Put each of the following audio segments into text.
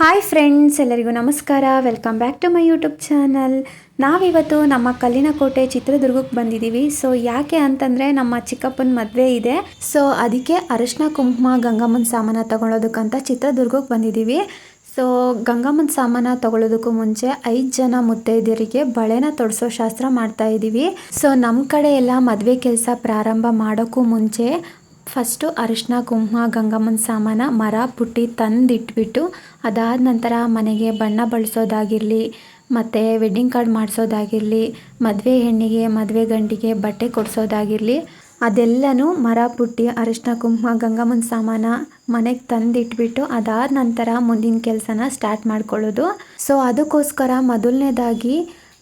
Hi friends, ಎಲ್ಲರಿಗೂ ನಮಸ್ಕಾರ. Welcome back to my YouTube channel. ನಾವಿವತ್ತು ನಮ್ಮ ಕಲ್ಲಿನ ಕೋಟೆ ಚಿತ್ರದುರ್ಗಕ್ಕೆ ಬಂದಿದ್ದೀವಿ. ಸೊ ಯಾಕೆ ಅಂತಂದರೆ ನಮ್ಮ ಚಿಕ್ಕಪ್ಪನ ಮದುವೆ ಇದೆ. ಸೊ ಅದಕ್ಕೆ ಅರಿಶಿನ ಕುಂಕುಮ ಗಂಗಮ್ಮನ ಸಾಮಾನು ತಗೊಳ್ಳೋದಕ್ಕಂತ ಚಿತ್ರದುರ್ಗಕ್ಕೆ ಬಂದಿದ್ದೀವಿ. ಸೊ ಗಂಗಮ್ಮನ ಸಾಮಾನು ತಗೊಳ್ಳೋದಕ್ಕೂ ಮುಂಚೆ 5 ಜನ ಮುತ್ತೈದೆಯರಿಗೆ ಬಳೆನ ತೊಡಿಸೋ ಶಾಸ್ತ್ರ ಮಾಡ್ತಾ ಇದ್ದೀವಿ. ಸೊ ನಮ್ಮ ಕಡೆ ಎಲ್ಲ ಮದುವೆ ಕೆಲಸ ಪ್ರಾರಂಭ ಮಾಡೋಕ್ಕೂ ಮುಂಚೆ ಫಸ್ಟು ಅರಿಶಿನ ಕುಂಕುಮ ಗಂಗಮ್ಮನ ಸಾಮಾನು ಮರ ಪುಟ್ಟಿ ತಂದಿಟ್ಬಿಟ್ಟು ಅದಾದ ನಂತರ ಮನೆಗೆ ಬಣ್ಣ ಬಳಸೋದಾಗಿರಲಿ, ಮತ್ತು ವೆಡ್ಡಿಂಗ್ ಕಾರ್ಡ್ ಮಾಡಿಸೋದಾಗಿರಲಿ, ಮದುವೆ ಹೆಣ್ಣಿಗೆ ಮದುವೆ ಗಂಡಿಗೆ ಬಟ್ಟೆ ಕೊಡಿಸೋದಾಗಿರಲಿ, ಅದೆಲ್ಲನೂ ಮರ ಪುಟ್ಟಿ ಅರಿಶಿನ ಕುಂಕುಮ ಗಂಗಮ್ಮನ ಸಾಮಾನು ಮನೆಗೆ ತಂದಿಟ್ಬಿಟ್ಟು ಅದಾದ ನಂತರ ಮುಂದಿನ ಕೆಲಸನ ಸ್ಟಾರ್ಟ್ ಮಾಡ್ಕೊಳ್ಳೋದು. ಸೊ ಅದಕ್ಕೋಸ್ಕರ ಮೊದಲನೇದಾಗಿ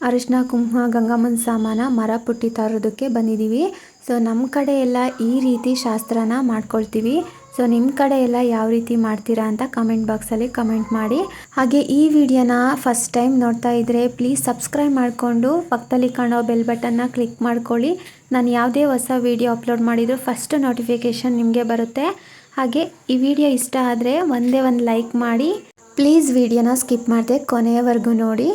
ಅರಿಶಿನ ಕುಂಕುಮ ಗಂಗಮ್ಮನ ಸಾಮಾನು ಮರ ಪುಟ್ಟಿ ತರೋದಕ್ಕೆ ಬಂದಿದ್ದೀವಿ. ಸೊ ನಮ್ಮ ಕಡೆ ಎಲ್ಲ ಈ ರೀತಿ ಶಾಸ್ತ್ರನ ಮಾಡ್ಕೊಳ್ತೀವಿ. ಸೊ ನಿಮ್ಮ ಕಡೆ ಎಲ್ಲ ಯಾವ ರೀತಿ ಮಾಡ್ತೀರಾ ಅಂತ ಕಮೆಂಟ್ ಬಾಕ್ಸಲ್ಲಿ ಕಮೆಂಟ್ ಮಾಡಿ. ಹಾಗೆ ಈ ವಿಡಿಯೋನ ಫಸ್ಟ್ ಟೈಮ್ ನೋಡ್ತಾ ಇದ್ದರೆ ಪ್ಲೀಸ್ ಸಬ್ಸ್ಕ್ರೈಬ್ ಮಾಡಿಕೊಂಡು ಪಕ್ಕದಲ್ಲಿ ಕಾಣೋ ಬೆಲ್ ಬಟನ್ನ ಕ್ಲಿಕ್ ಮಾಡ್ಕೊಳ್ಳಿ. ನಾನು ಯಾವುದೇ ಹೊಸ ವಿಡಿಯೋ ಅಪ್ಲೋಡ್ ಮಾಡಿದರೂ ಫಸ್ಟ್ ನೋಟಿಫಿಕೇಷನ್ ನಿಮಗೆ ಬರುತ್ತೆ. ಹಾಗೆ ಈ ವಿಡಿಯೋ ಇಷ್ಟ ಆದರೆ ಒಂದೇ ಒಂದು ಲೈಕ್ ಮಾಡಿ. ಪ್ಲೀಸ್ ವಿಡಿಯೋನ ಸ್ಕಿಪ್ ಮಾಡದೆ ಕೊನೆಯವರೆಗೂ ನೋಡಿ.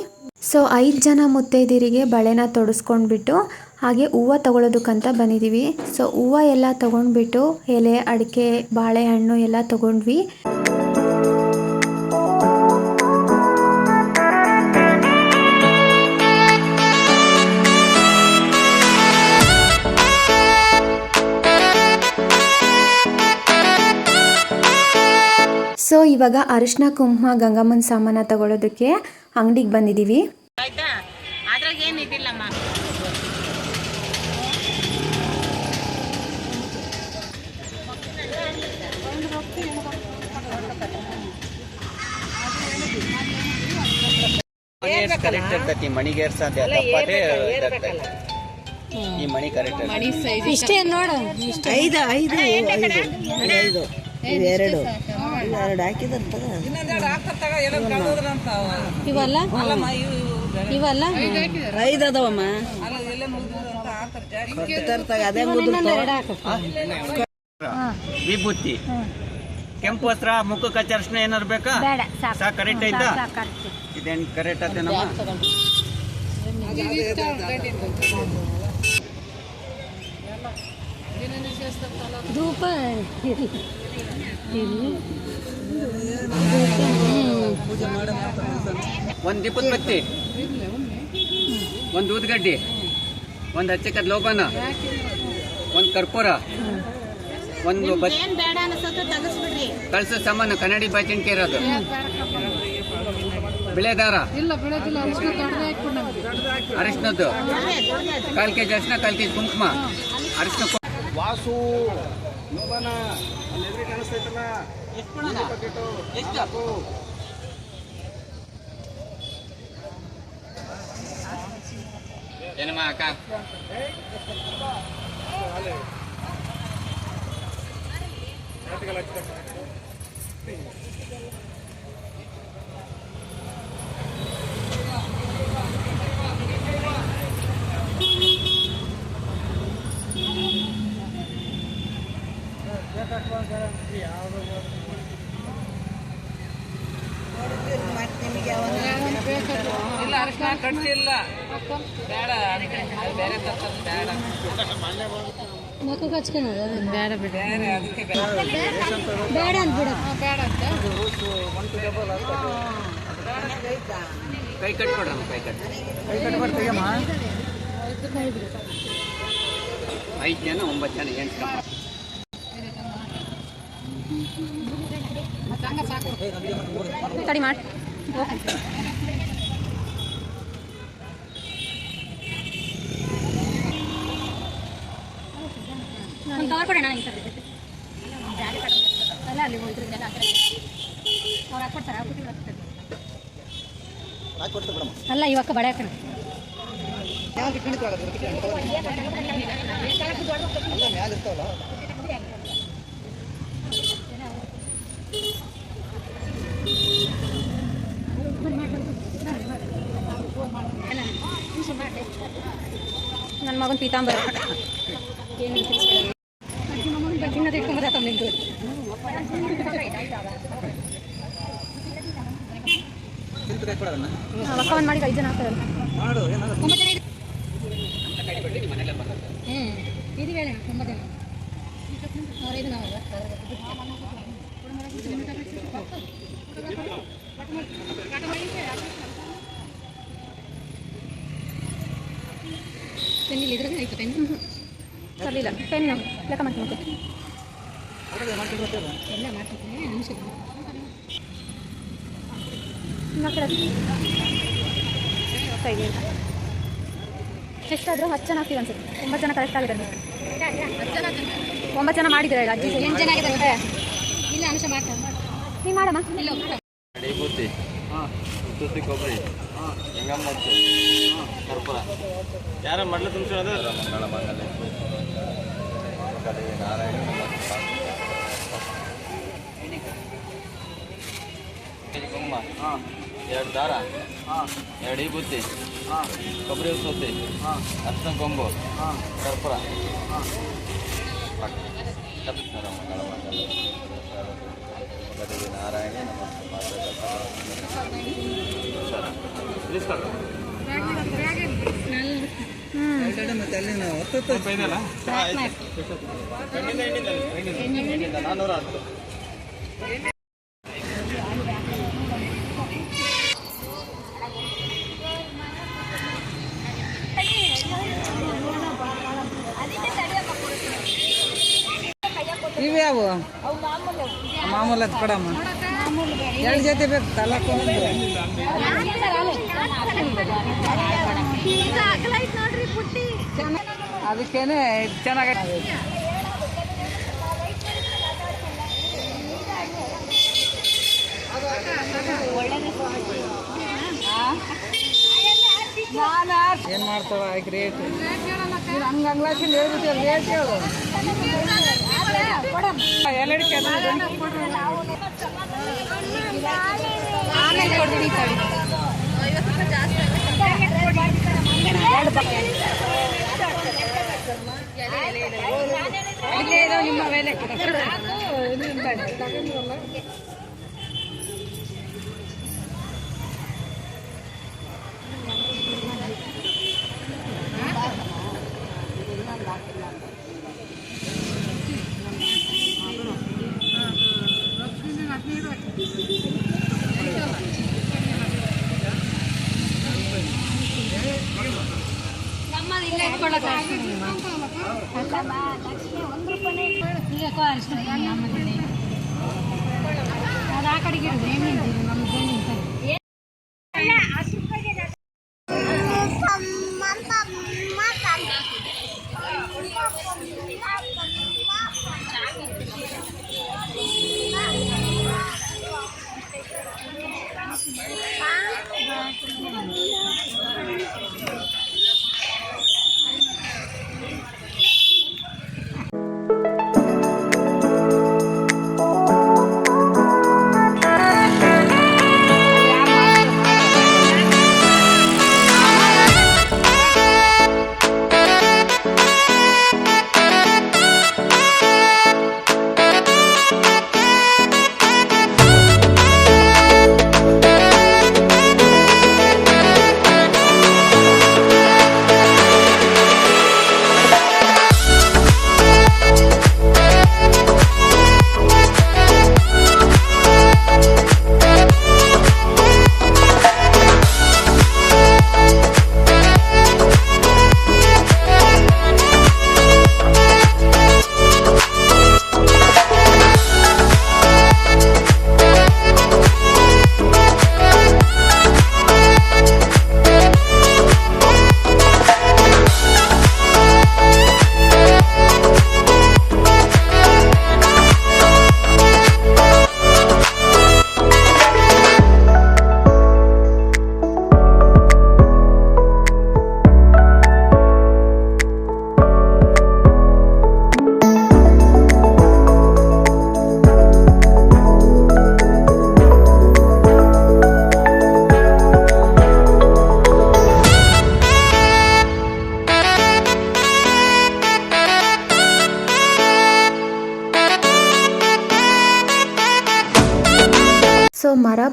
ಸೊ 5 ಜನ ಮುತ್ತೈದೆಯರಿಗೆ ಬಳೆನ ತೊಡಿಸ್ಕೊಂಡ್ಬಿಟ್ಟು ಹಾಗೆ ಹೂವು ತೊಗೊಳೋದಕ್ಕಂತ ಬಂದಿದ್ದೀವಿ. ಸೊ ಹೂವು ಎಲ್ಲ ತೊಗೊಂಡ್ಬಿಟ್ಟು ಎಲೆ, ಅಡಿಕೆ, ಬಾಳೆಹಣ್ಣು ಎಲ್ಲ ತೊಗೊಂಡ್ವಿ. ಸೊ ಇವಾಗ ಅರಿಶಿನ ಕುಂಕುಮ ಗಂಗಮ್ಮನ ಸಾಮಾನು ತಗೊಳ್ಳೋದಕ್ಕೆ ಅಂಗಡಿಗೆ ಬಂದಿದ್ದೀವಿ. ಕರೆಕ್ಟ್ ಇರ್ತೈತಿ ಮಣಿಗೇರ್ಸ ಅಂತ ಈ ಮಣಿ ಕರೆಕ್ಟ್ ಇಷ್ಟೇ ನೋಡು. 5 2 ಹಾಕಿದಂತ ಇವಲ್ಲ 5 ಅದಾವಮ್ಮ. ಅದೇ ವಿಭೂತಿ, ಕೆಂಪು ವಸ್ತ್ರ, ಮುಖಕ್ಕೆ ಅರ್ಶಿನ ಏನಾರು ಬೇಕಾ? ಸಾಕು, ಕರೆಕ್ಟ್ ಐತಾ? ಇದೇನು ಕರೆಕ್ಟ್ ಆತೇನಮ್ಮ? ಧೂಪ ಒಂದು ದೀಪದ ಬತ್ತಿ, ಒಂದು ಊದ್ಗಡ್ಡಿ, ಒಂದು ಹಚ್ಚಕದ ಲೋಬಾನ, ಒಂದು ಕರ್ಪೂರ, ಒಂದು ಕಳಸ ಸಾಮಾನು ಕನ್ನಡಿ ಬಾಚಿನ್ಕೆ ಇರೋದು, ಬಿಳೆ ದಾರ, ಅರಿಶಿನದ್ದು 1/4 kg ಅರಿಶಿನ, 1/4 kg ಕುಂಕುಮ, ಅರಿಶಿನ ವಾಸು ಲೋಬಾನ ಕಾಣಿಸ್ತೈತಲ್ಲ ಏನಮ್ಮ ಅಕ್ಕ? ಇಲ್ಲ ಅರಿಶಿನ ಕಟ್ಸಿಲ್ಲ, ಬೇಡ ಬೇರೆ ಬೇಡ, ಮುಖಕ್ಕೆ ಹಚ್ಕೊಳ್ಳೋದು ಬೇಡ ಬಿಡ, ಬೇಡ ಅಂದ್ಬಿಡ, ಬೇಡ ಅಂತ ಕೈ ಕಟ್ಕೊಡ್ರ, ಕೈ ಕಟ್ಕೊಡ್ತೀಯಮ್ಮ. 5 ಜನ 9 ಜನ ಎಂಟು ತಡಿ ಮಾಡಿ. ಕೊಡೋಣ ಅಲ್ಲಿ ಅವ್ರು ಹಾಕ್ಕೊಡ್ತಾರ ಅಲ್ಲ ಇವಾಗ ಬಳೆ ಹಾಕೋಣ. ನನ್ನ ಮಗನ ಪೀತಾಂಬರ ಏನು ಒಕ್ಕ ಒಂದು ಮಾಡಿ 5 ಜನ ಆಗ್ತಾರಲ್ಲ. 9 ಜನ ಇದೆ. ಇದು ಹೇಳಿ 9 ಜನ ಅವರೈದು ನಾವು ಪೆನ್ನಿಲ್ಲ ಇದ್ರಾಗ ಐತೆ ಪೆನ್ನು ಸರಿಯಿಲ್ಲ ಪೆನ್ನು ಲೆಕ್ಕ ಮಾಡ್ತೀನಿ ಎಲ್ಲ ಮಾಡ್ತಿದ್ದೀನಿ ನಿಮಿಷ ಎಷ್ಟಾದರೂ 10 ಜನ ಆಗ್ತೀವಿ ಅನ್ಸುತ್ತೆ. 9 ಜನ ಕರೆಕ್ಟ್ ಆಗಿದೆ. 9 ಜನ ಮಾಡಿದ್ರೆ ಅಜ್ಜಿ 8 ಜನ ಆಗಿದೆ. ಇಲ್ಲ ಅಂಶ ಮಾಡ್ತಾರೆ ನೀ ಮಾಡಮ್ಮ. ಇಲ್ಲ ಬೂತಿ ತುತ್ತಿ ಕೊಬ್ಬರಿ ಹೆಂಗಮ್ಮತ್ತು ಕರ್ಪೂರ ಯಾರ ಮಡ್ಲು ತುಂಬಿಸೋದು ಮಂಗಳ ಮಂಗಲ ನಾರಾಯಣ ಕುಂಕುಮ 2 ದಾರ 2 ಬೂತಿ ಕೊಬ್ಬರಿ ಸೊತ್ತಿ ಅರ್ಶಿನ ಕೊಂಬು ಕರ್ಪೂರ ಮಂಗಳ ಮಂಗಲ ನಾರಾಯಣ ಇವೆ ಅವು ಮಾಮೂಲು ಅದು ಕೊಡಮ್ಮ 2 ಜೊತೆ ಬೇಕು ತಲಕು ಅದಕ್ಕೇನೆ ಚೆನ್ನಾಗಿ ಏನು ಮಾಡ್ತಾವ ಈಗ ರೇಟ್ ಹಂಗೆ ಅಂಗ್ಲಾಸಿಂದ ಹೇಳ್ಬಿಟ್ಟು ರೇಟ್ ಹೇಳು ಎಲ್ಲಡಿಕೆ ಆಮೇಲೆ ಕೊಡ್ತೀನಿ ನಿಮ್ಮ ಮೇಲೆ ಇಲ್ಲ ಇಟ್ಕೊಳ್ಳೋಕೆ ಅದು ಆ ಕಡೆಗೆ ಇರೋದು ಏನಿಲ್ಲ ನಮ್ಮ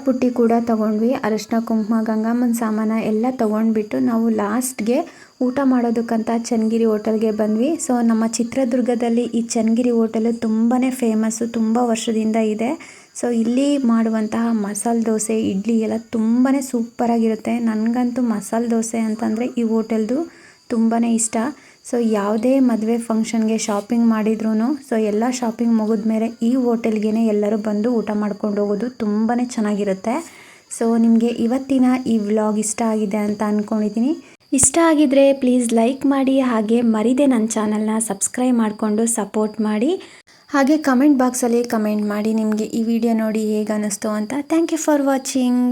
ಬುಟ್ಟಿ ಕೂಡ ತೊಗೊಂಡ್ವಿ. ಅರಿಶಿನ ಕುಂಕುಮ ಗಂಗಮ್ಮನ ಸಾಮಾನ ಎಲ್ಲ ತೊಗೊಂಡ್ಬಿಟ್ಟು ನಾವು ಲಾಸ್ಟ್ಗೆ ಊಟ ಮಾಡೋದಕ್ಕಂತ ಚನ್ನಗಿರಿ ಹೋಟೆಲ್ಗೆ ಬಂದ್ವಿ. ಸೊ ನಮ್ಮ ಚಿತ್ರದುರ್ಗದಲ್ಲಿ ಈ ಚನ್ನಗಿರಿ ಹೋಟೆಲು ತುಂಬಾ ಫೇಮಸ್ಸು, ತುಂಬ ವರ್ಷದಿಂದ ಇದೆ. ಸೊ ಇಲ್ಲಿ ಮಾಡುವಂತಹ ಮಸಾಲೆ ದೋಸೆ, ಇಡ್ಲಿ ಎಲ್ಲ ತುಂಬಾ ಸೂಪರಾಗಿರುತ್ತೆ. ನನಗಂತೂ ಮಸಾಲೆ ದೋಸೆ ಅಂತಂದರೆ ಈ ಹೋಟೆಲ್ದು ತುಂಬಾ ಇಷ್ಟ. ಸೊ ಯಾವುದೇ ಮದುವೆ ಫಂಕ್ಷನ್ಗೆ ಶಾಪಿಂಗ್ ಮಾಡಿದ್ರೂ ಸೊ ಎಲ್ಲ ಶಾಪಿಂಗ್ ಮುಗಿದ್ಮೇಲೆ ಈ ಹೋಟೆಲ್ಗೆ ಎಲ್ಲರೂ ಬಂದು ಊಟ ಮಾಡ್ಕೊಂಡು ಹೋಗೋದು ತುಂಬಾ ಚೆನ್ನಾಗಿರುತ್ತೆ. ಸೊ ನಿಮಗೆ ಇವತ್ತಿನ ಈ ವ್ಲಾಗ್ ಇಷ್ಟ ಆಗಿದೆ ಅಂತ ಅಂದ್ಕೊಂಡಿದ್ದೀನಿ. ಇಷ್ಟ ಆಗಿದ್ರೆ ಪ್ಲೀಸ್ ಲೈಕ್ ಮಾಡಿ, ಹಾಗೆ ಮರಿದೆ ನನ್ನ ಚಾನಲ್ನ ಸಬ್ಸ್ಕ್ರೈಬ್ ಮಾಡಿಕೊಂಡು ಸಪೋರ್ಟ್ ಮಾಡಿ. ಹಾಗೆ ಕಮೆಂಟ್ ಬಾಕ್ಸಲ್ಲಿ ಕಮೆಂಟ್ ಮಾಡಿ ನಿಮಗೆ ಈ ವಿಡಿಯೋ ನೋಡಿ ಹೇಗೆ ಅನ್ನಿಸ್ತು ಅಂತ. Thank you for watching.